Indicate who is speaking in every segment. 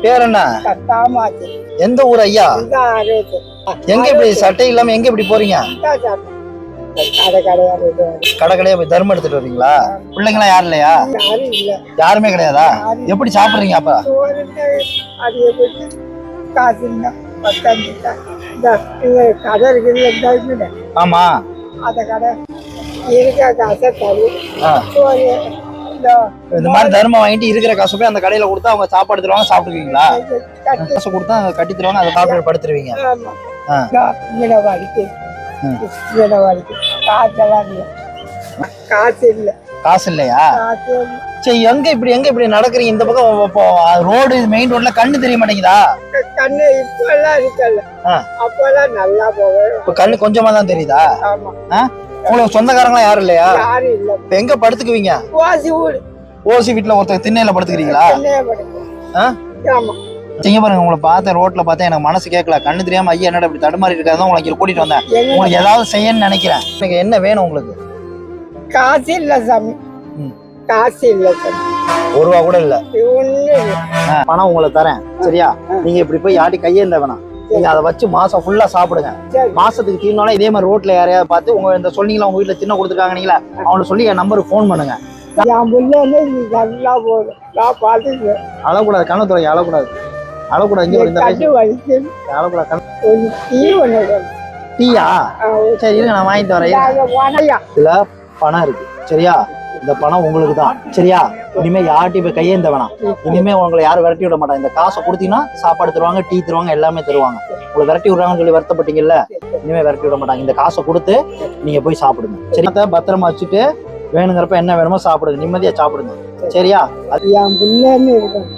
Speaker 1: பேர் என்ன? எந்த ஊர் ஐயா? எங்க இப்படி சட்டை இல்லாம எங்க இப்படி போறீங்க? கடை கடையா போய் தர்மம் எடுத்துட்டு வரீங்களா? பிள்ளைங்களா யாரும் இல்லையா? யாருமே கிடையாதா? எப்படி சாப்பிடுறீங்க அப்ப? ஆமா இந்த மாதிரி தர்மம் வாங்கிட்டு இருக்கிற காசு போய் அந்த கடையில கொடுத்தா அவங்க சாப்பாடு தருவாங்க, சாப்பிட்டுருவீங்களா? காசு கொடுத்தா கட்டி தருவாங்க, அதை சாப்பிட்டு படுத்துருவீங்க. காசு இல்லையா? சரி, எங்க இப்படி நடக்கிறீங்க? இந்த பக்கம் ரோடு, மெயின் ரோட்ல கண்ணு தெரிய மாட்டேங்குதா?
Speaker 2: கண்ணு இப்பெல்லாம் இருக்கல, அப்பெல்லாம் நல்லா போகும்.
Speaker 1: கண்ணு கொஞ்சமா தான் தெரியுதா? உங்களுக்கு சொந்தக்காரங்களா யாரும் இல்லையா? இப்ப எங்க படுத்துக்குவீங்க? ஓசி வீட்டுல ஒருத்தர் திண்ணையில படுத்துக்கிறீங்களா? செய்ய பாருங்க, உங்களை பார்த்தேன் ரோட்ல பார்த்தேன், எனக்கு மனசு கேட்கல, கண்ணு தெரியாம ஐயா என்னடா இப்படி தடுமாறி இருக்காதான் உங்களுக்கு கூட்டிட்டு வந்தேன். உங்களுக்கு ஏதாவது செய்யணும்னு நினைக்கிறேன். நீங்க என்ன வேணும் உங்களுக்கு?
Speaker 2: காசு இல்ல சாமி, காசு இல்ல சாமி,
Speaker 1: ஒரு ரூபா கூட இல்ல. பணம் உங்களை தரேன், சரியா? நீங்க இப்படி போய் யாட்டி கையேந்த வேணாம், நீங்க அதை வச்சு மாசம் ஃபுல்லா சாப்பிடுங்க. மாசத்துக்கு தீர்னாலும் இதே மாதிரி ரோட்ல யாரையாவது பார்த்து உங்க இந்த சொன்னீங்களா உங்க வீட்டுல சின்ன கொடுத்துருக்காங்க நீங்களா, அவனை சொல்லி என் நம்பருக்கு போன் பண்ணுங்க. அழக்கூடாது, கண்ணு துறை அழக்கூடாது, அழக்கூடாது. டீயா? சரி இருங்க, நான் வாங்கிட்டு வரேன். இதுல பணம் இருக்கு, சரியா? இந்த பணம் உங்களுக்கு தான், சரியா? இனிமே யார்ட்டி போய் கையேந்த வேணாம். இனிமே உங்களை யாரும் விரட்டி விட மாட்டாங்க. இந்த காசை கொடுத்தீங்கன்னா சாப்பாடு தருவாங்க, டீ தருவாங்க, எல்லாமே தருவாங்க. உங்களை விரட்டி விடுறாங்கன்னு சொல்லி வருத்தப்பட்டீங்கல்ல, இனிமே விரட்டி விட மாட்டாங்க. இந்த காசை கொடுத்து நீங்க போய் சாப்பிடுங்க, சரியா? பத்திரமா வச்சுட்டு வேணுங்கிறப்ப என்ன வேணுமோ சாப்பிடுங்க, நிம்மதியா சாப்பிடுங்க, சரியா?
Speaker 2: அது என் பிள்ளைன்னு இருக்கும்.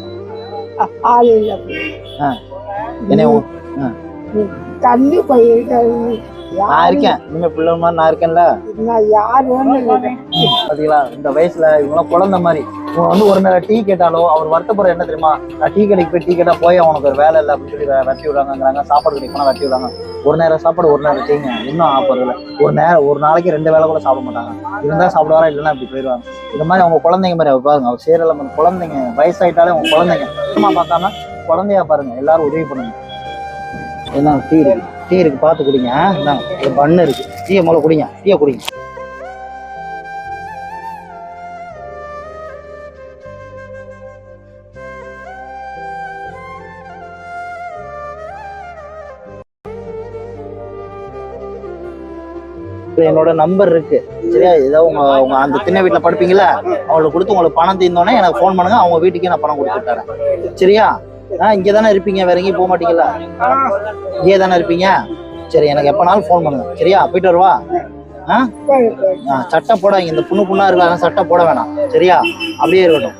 Speaker 2: கண்ணு போயிருக்க
Speaker 1: நான் இருக்கேன், இனிமே பிள்ளை மாதிரி நான் இருக்கேன்ல. பாத்தீங்களா, இந்த வயசுல இவங்களாம் குழந்தை மாதிரி. இவங்க வந்து ஒரு நேரம் டீ கேட்டாலோ அவர் வருத்தப்படுற என்ன தெரியுமா? நான் டீ கடைக்கு போய் டீ கேட்டா போய் அவனுக்கு ஒரு வேலை இல்லை அப்படின்னு சொல்லி வெட்டி விடுறாங்கிறாங்க. சாப்பாடு கடைக்கு போனா வெட்டி விடுறாங்க. ஒரு நேரம் சாப்பாடு ஒரு நேரம் டீங்க, இன்னும் ஆப்பறதுல ஒரு நாளைக்கு 2 வேளை கூட சாப்பிட மாட்டாங்க. இருந்தா சாப்பிடுவாரா, இல்லைன்னா இப்படி போயிடுவாங்க. இந்த மாதிரி அவங்க குழந்தைங்க மாதிரி பாருங்க, அவர் சேரல குழந்தைங்க, வயசாயிட்டாலே அவங்க குழந்தைங்க. சும்மா பார்க்காம குழந்தையா பாருங்க, எல்லாரும் உதவி பண்ணுங்க. என்ன டீ இருக்கு பார்த்து குடிங்க. பண்ணு இருக்கு, டீயை முதல்ல குடிங்க, டீயை குடிங்க. என்னோட நம்பர் இருக்கு, சரியா? ஏதோ உங்க அந்த திண்ணை வீட்டுல படுப்பீங்கல்ல, அவங்களுக்கு கொடுத்து உங்களுக்கு பணம் தீர்ந்தோடனே எனக்கு போன் பண்ணுங்க, அவங்க வீட்டுக்கே நான் பணம் கொடுத்து தரேன், சரியா? இங்கே தானே இருப்பீங்க, வேற எங்கேயும் போக மாட்டீங்கல்ல? இங்கே தானே இருப்பீங்க, சரி? எனக்கு எப்பனாலும் ஃபோன் பண்ணுங்க, சரியா? போயிட்டு வருவா. சட்டை போடாதீங்க, இந்த புண்ணா இருக்காங்க, சட்டை போட வேணாம், சரியா? அப்படியே இருக்கட்டும்.